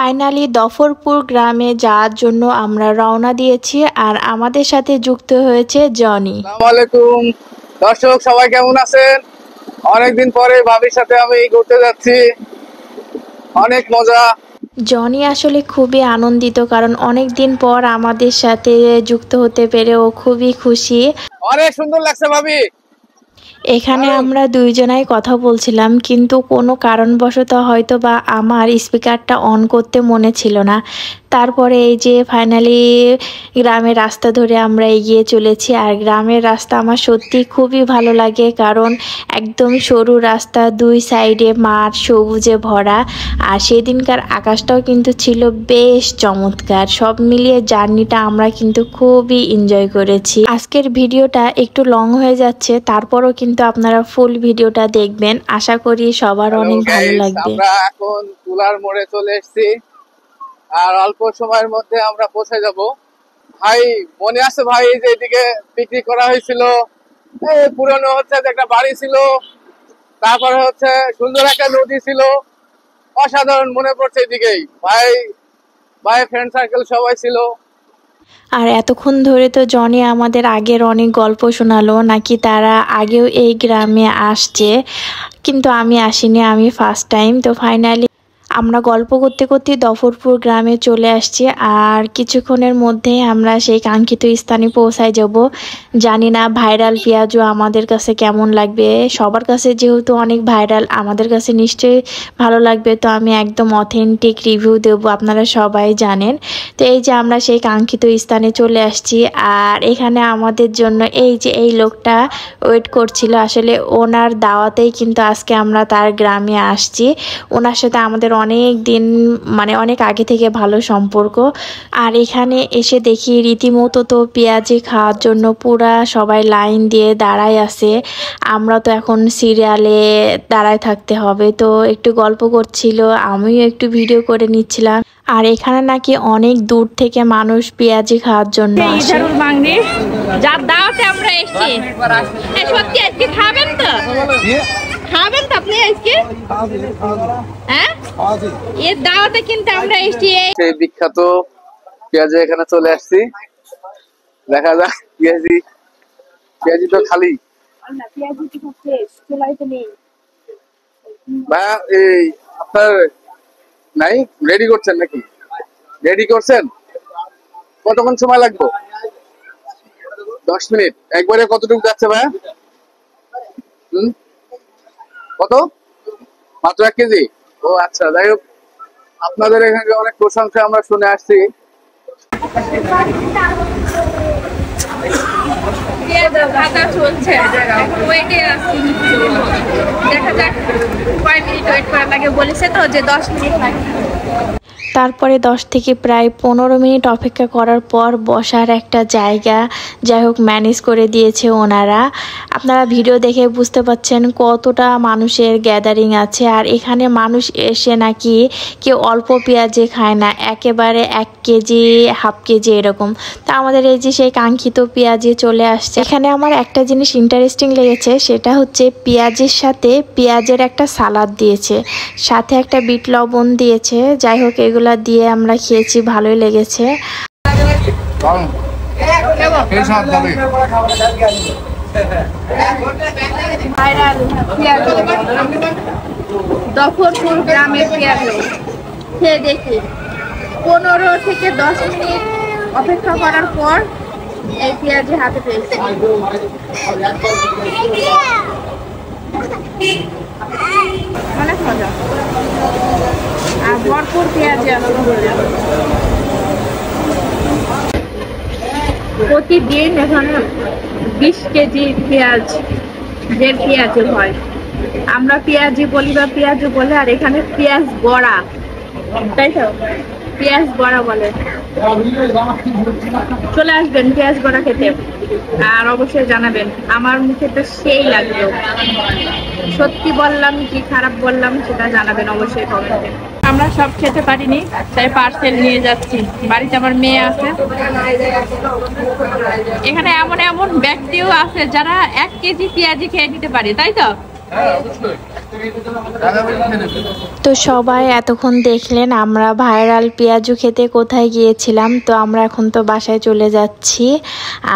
Finally Dafarpur গ্রামে যাওয়ার জন্য আমরা রওনা দিয়েছি আর আমাদের সাথে যুক্ত হয়েছে জনি। আসসালামু আলাইকুম দর্শক, সবাই কেমন আছেন? অনেকদিন পরে ভাবির সাথে আমি ঘুরতে যাচ্ছি, অনেক মজা। জনি আসলে খুবই আনন্দিত, কারণ অনেক দিন পর আমাদের সাথে যুক্ত হতে পেরে ও খুবই খুশি। অনেক সুন্দর লাগছে ভাবি। এখানে আমরা দুইজনাই কথা বলছিলাম, কিন্তু কোনো কারণবশত হয়তো বা আমার স্পিকারটা অন করতে মনে ছিল না। তারপরে এই যে ফাইনালি গ্রামের রাস্তা ধরে আমরা এগিয়ে চলেছি। আর গ্রামের রাস্তা আমার সত্যি খুবই ভালো লাগে, কারণ একদম সরু রাস্তা, দুই সাইডে মাঠ সবুজে ভরা। আর সেদিনকার আকাশটাও কিন্তু ছিল বেশ চমৎকার। সব মিলিয়ে জার্নিটা আমরা কিন্তু খুবই এনজয় করেছি। আজকের ভিডিওটা একটু লং হয়ে যাচ্ছে, তারপরও কিন্তু আপনারা ফুল ভিডিওটা দেখবেন, আশা করি সবার অনেক ভালো লাগবে। আমরা এখন তুলার মোড়ে চলে এসেছি, আর অল্প সময়ের মধ্যে আমরা পৌঁছে যাব। ভাই মনে আছে ভাই, যে এদিকে পিকনিক করা হয়েছিল, পুরনো হচ্ছে একটা বাড়ি ছিল, তারপরে হচ্ছে সুন্দর একটা নদী ছিল, অসাধারণ মনে পড়ছে এদিকেই। ভাই ভাই ফ্রেন্ড সার্কেল সবাই ছিল। আর এতক্ষণ ধরে তো জনি আমাদের আগের অনেক গল্প শোনালো, নাকি তারা আগেও এই গ্রামে আসছে, কিন্তু আমি আসিনি, আমি ফার্স্ট টাইম। তো ফাইনালি আমরা গল্প করতে করতে দফরপুর গ্রামে চলে আসছি, আর কিছুক্ষণের মধ্যে আমরা সেই কাঙ্ক্ষিত স্থানে পৌঁছায় যাব। জানি না ভাইরাল পেঁয়াজু আমাদের কাছে কেমন লাগবে। সবার কাছে যেহেতু অনেক ভাইরাল, আমাদের কাছে নিশ্চয়ই ভালো লাগবে। তো আমি একদম অথেন্টিক রিভিউ দেবো, আপনারা সবাই জানেন। তো এই যে আমরা সেই কাঙ্ক্ষিত স্থানে চলে আসছি, আর এখানে আমাদের জন্য এই যে এই লোকটা ওয়েট করছিল। আসলে ওনার দাওয়াতেই কিন্তু আজকে আমরা তার গ্রামে আসছি। ওনার সাথে আমাদের অনেক দিন, মানে অনেক আগে থেকে ভালো সম্পর্ক। আর এখানে এসে দেখি রীতিমতো তো পেঁয়াজি খাওয়ার জন্য পুরা সবাই লাইন দিয়ে দাঁড়ায় আছে। আমরা তো এখন সিরিয়ালে দাঁড়ায় থাকতে হবে। তো একটু গল্প করছিল, আমিও একটু ভিডিও করে নিচ্ছিলাম। আর এখানে নাকি অনেক দূর থেকে মানুষ পেঁয়াজি খাওয়ার জন্য আসে। যার দাওয়াতে আমরা এসেছি, সত্যি আজকে খাবেন তো? খাবেন তো আপনি আজকে? হ্যাঁ, এর দাওয়াতে কিন্তু আমরা এসেছি। সেই বিখ্যাত পেঁয়াজি এখানে চলে আসছি, দেখা যাক। পেঁয়াজি তো খালি ভাইয়া, এই আপনার নাই রেডি করছেন নাকি? রেডি করছেন? কতক্ষণ সময় লাগবে? 10 মিনিট। একবারে কতটুকু যাচ্ছে ভাইয়া? কত? মাত্র 1 কেজি? ও আচ্ছা, যাই হোক, আপনাদের এখানে অনেক প্রশংসা আমরা শুনে আসছি। চলছে, দেখা যাক কয় মিনিট ওয়েট করা লাগে। বলেছে তো যে 10 মিনিট লাগে। তারপরে 10 থেকে প্রায় 15 মিনিট অপেক্ষা করার পর বসার একটা জায়গা যাই হোক ম্যানেজ করে দিয়েছে ওনারা। আপনারা ভিডিও দেখে বুঝতে পাচ্ছেন কতটা মানুষের গ্যাদারিং আছে। আর এখানে মানুষ এসে নাকি কেউ অল্প পেঁয়াজে খায় না, একেবারে 1 কেজি, হাফ কেজি এরকম। তা আমাদের এই যে সেই কাঙ্ক্ষিত পেঁয়াজি চলে আসছে। এখানে আমার একটা জিনিস ইন্টারেস্টিং লেগেছে, সেটা হচ্ছে পেঁয়াজের সাথে পেঁয়াজের একটা সালাদ দিয়েছে, সাথে একটা বিট লবণ দিয়েছে। যাই হোক, এগুলা দিয়ে আমরা খেয়েছি, ভালোই লেগেছে। দফরপুর গ্রামের পেঁয়াজ খেয়ে দেখি। 15 থেকে 10 মিনিট অপেক্ষা করার পর এই পেঁয়াজি হাতে পেয়েছি। অনেক মজা, আর ভরপুর পেঁয়াজি আছে। প্রতিদিন এখানে 20 কেজি পেঁয়াজ, যে পেঁয়াজি হয়, আমরা পেঁয়াজি বলি বা পেঁয়াজু বলে, আর এখানে পেঁয়াজ বড়া, তাই তো? পেঁয়াজ বড়া বলে। চলে আসবেন পেঁয়াজ বড়া খেতে, আর অবশ্যই জানাবেন। আমার মুখে তো সেই লাগলো, সত্যি বললাম কি খারাপ বললাম সেটা জানাবেন অবশ্যই কমেন্টে। আমরা সব খেতে পারিনি, তাই পার্সেল নিয়ে যাচ্ছি। বাড়িতে আমার মেয়ে আছে। এখানে এমন এমন ব্যক্তিও আছে যারা 1 কেজি পেঁয়াজি খেয়ে নিতে পারে, তাই তো? তো সবাই এতক্ষণ দেখলেন আমরা ভাইরাল পেঁয়াজু খেতে কোথায় গিয়েছিলাম। তো আমরা এখন তো বাসায় চলে যাচ্ছি।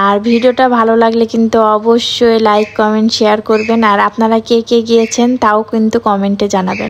আর ভিডিওটা ভালো লাগলে কিন্তু অবশ্যই লাইক কমেন্ট শেয়ার করবেন। আর আপনারা কে কে গিয়েছেন তাও কিন্তু কমেন্টে জানাবেন।